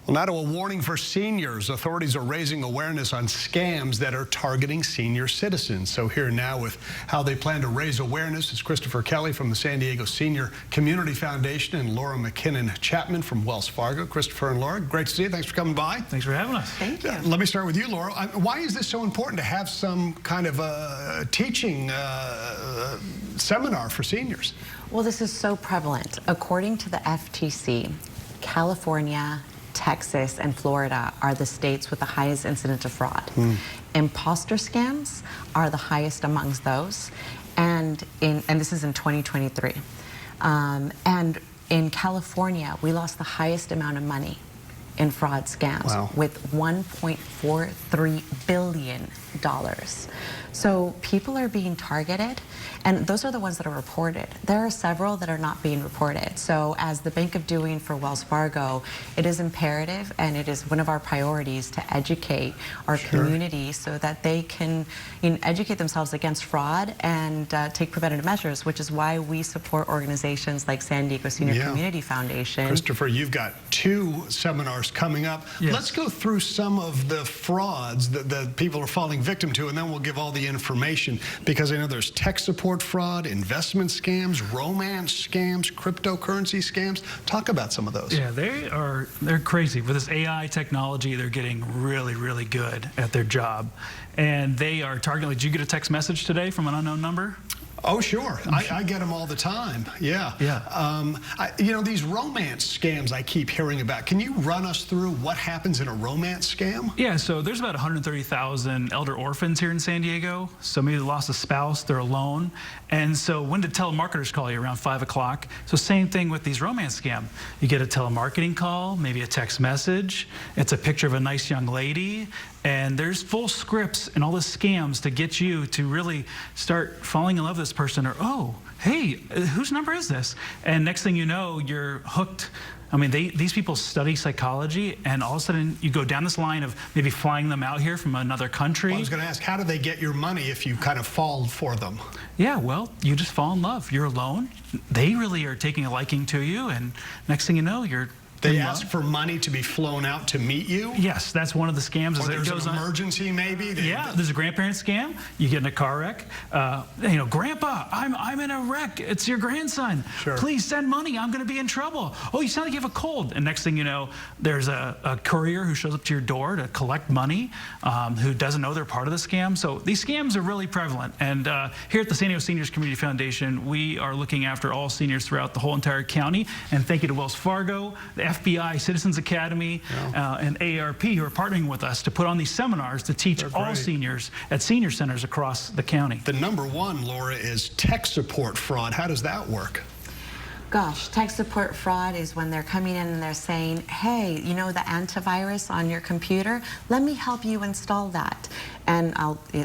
Well, now to a warning for seniors. Authorities are raising awareness on scams that are targeting senior citizens. So here now with how they plan to raise awareness is Kristoffer Kelly from the San Diego Senior Community Foundation and Laura MacKinnon Chapman from Wells Fargo. Christopher and Laura, great to see you. Thanks for coming by. Thanks for having us. Thank you. Let me start with you, Laura. Why is this so important to have some kind of teaching seminar for seniors? Well, this is so prevalent. According to the FTC, California, Texas, and Florida are the states with the highest incidence of fraud. Imposter scams are the highest amongst those, and this is in 2023. And in California, we lost the highest amount of money in fraud scams with $1.43 billion. So people are being targeted, and those are the ones that are reported. There are several that are not being reported. So as the Bank of Doing for Wells Fargo, it is imperative and it is one of our priorities to educate our community so that they can educate themselves against fraud and take preventative measures, which is why we support organizations like San Diego Senior Community Foundation. Kristoffer, you've got 2 seminars coming up. Yes. Let's go through some of the frauds that people are falling victim to, and then we'll give all the information, because I know there's tech support fraud, investment scams, romance scams, cryptocurrency scams. Talk about some of those. Yeah, they're crazy. With this AI technology, they're getting really, really good at their job. And they are targeting. Did you get a text message today from an unknown number? Oh, sure. I get them all the time. Yeah. You know, these romance scams I keep hearing about. Can you run us through what happens in a romance scam? Yeah, so there's about 130,000 elder orphans here in San Diego. So maybe they lost a spouse, they're alone. And so when did telemarketers call you? Around 5 o'clock. So same thing with these romance scams. You get a telemarketing call, maybe a text message. It's a picture of a nice young lady. And there's full scripts and all the scams to get you to really start falling in love with this person, or, oh, hey, whose number is this? And next thing you know, you're hooked. I mean, these people study psychology, and all of a sudden you go down this line of maybe flying them out here from another country. Well, I was going to ask, how do they get your money if you kind of fall for them? Yeah, well, you just fall in love. You're alone. They really are taking a liking to you, and next thing you know, you're They ask for money to be flown out to meet you? Yes, that's one of the scams. Or there's an emergency, maybe? Yeah, there's a grandparent scam. You get in a car wreck. You know, Grandpa, I'm in a wreck. It's your grandson. Sure. Please send money. I'm going to be in trouble. Oh, you sound like you have a cold. And next thing you know, there's a courier who shows up to your door to collect money, who doesn't know they're part of the scam. So these scams are really prevalent. And here at the San Diego Seniors Community Foundation, we are looking after all seniors throughout the whole entire county. And thank you to Wells Fargo, the FBI, Citizens Academy, and AARP, who are partnering with us to put on these seminars to teach all seniors at senior centers across the county. The number one, Laura, is tech support fraud. How does that work? Gosh, tech support fraud is when they're coming in and they're saying, hey, you know the antivirus on your computer? Let me help you install that. And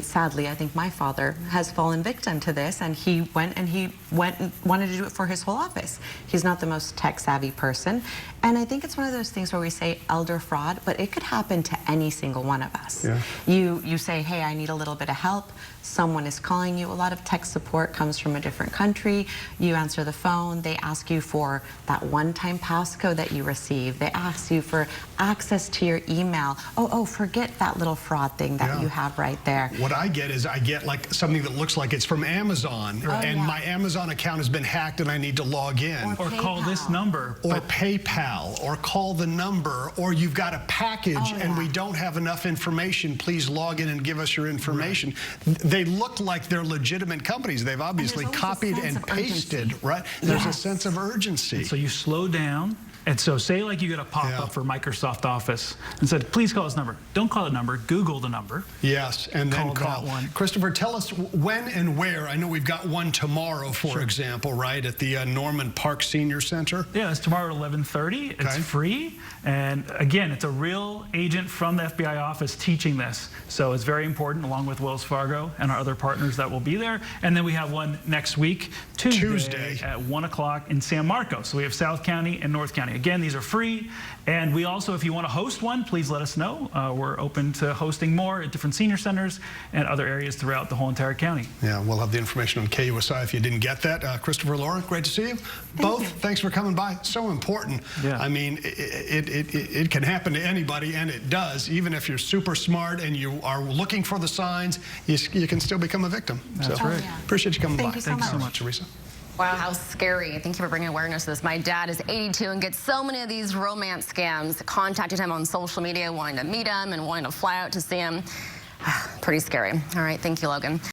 sadly, I think my father has fallen victim to this, and he went and wanted to do it for his whole office. He's not the most tech-savvy person. And I think it's one of those things where we say elder fraud, but it could happen to any single one of us. Yeah. You say, hey, I need a little bit of help. Someone is calling you. A lot of tech support comes from a different country. You answer the phone. They ask you for that one-time passcode that you receive. They ask you for access to your email. Oh, forget that little fraud thing that you have right there. What I get is I get like something that looks like it's from Amazon, and my Amazon account has been hacked and I need to log in. Or call this number. Or PayPal, or call the number, or you've got a package and we don't have enough information. Please log in and give us your information. They look like they're legitimate companies. They've obviously copied and pasted, right? There's a sense of urgency. And so you slow down. And so say like you get a pop-up for Microsoft Office and said, please call this number. Don't call the number, Google the number. Yes, and then call. That one. Kristoffer, tell us when and where. I know we've got one tomorrow, for example, right, at the Norman Park Senior Center. Yeah, it's tomorrow at 11:30. It's free. And again, it's a real agent from the FBI office teaching this. So it's very important, along with Wells Fargo and our other partners that will be there. And then we have one next week, Tuesday. At 1 o'clock in San Marcos. So we have South County and North County. Again, these are free, and we also, if you want to host one, please let us know. We're open to hosting more at different senior centers and other areas throughout the whole entire county. Yeah, we'll have the information on KUSI if you didn't get that. Kristoffer, Laura, great to see you. Both, thanks for coming by. So important. Yeah. I mean, it can happen to anybody, and it does. Even if you're super smart and you are looking for the signs, you can still become a victim. That's right. Appreciate you coming by. Thank you so Thanks much. so much. Teresa. Wow, how scary. Thank you for bringing awareness to this. My dad is 82 and gets so many of these romance scams. Contacted him on social media, wanting to meet him and wanting to fly out to see him. Pretty scary. All right, thank you, Logan.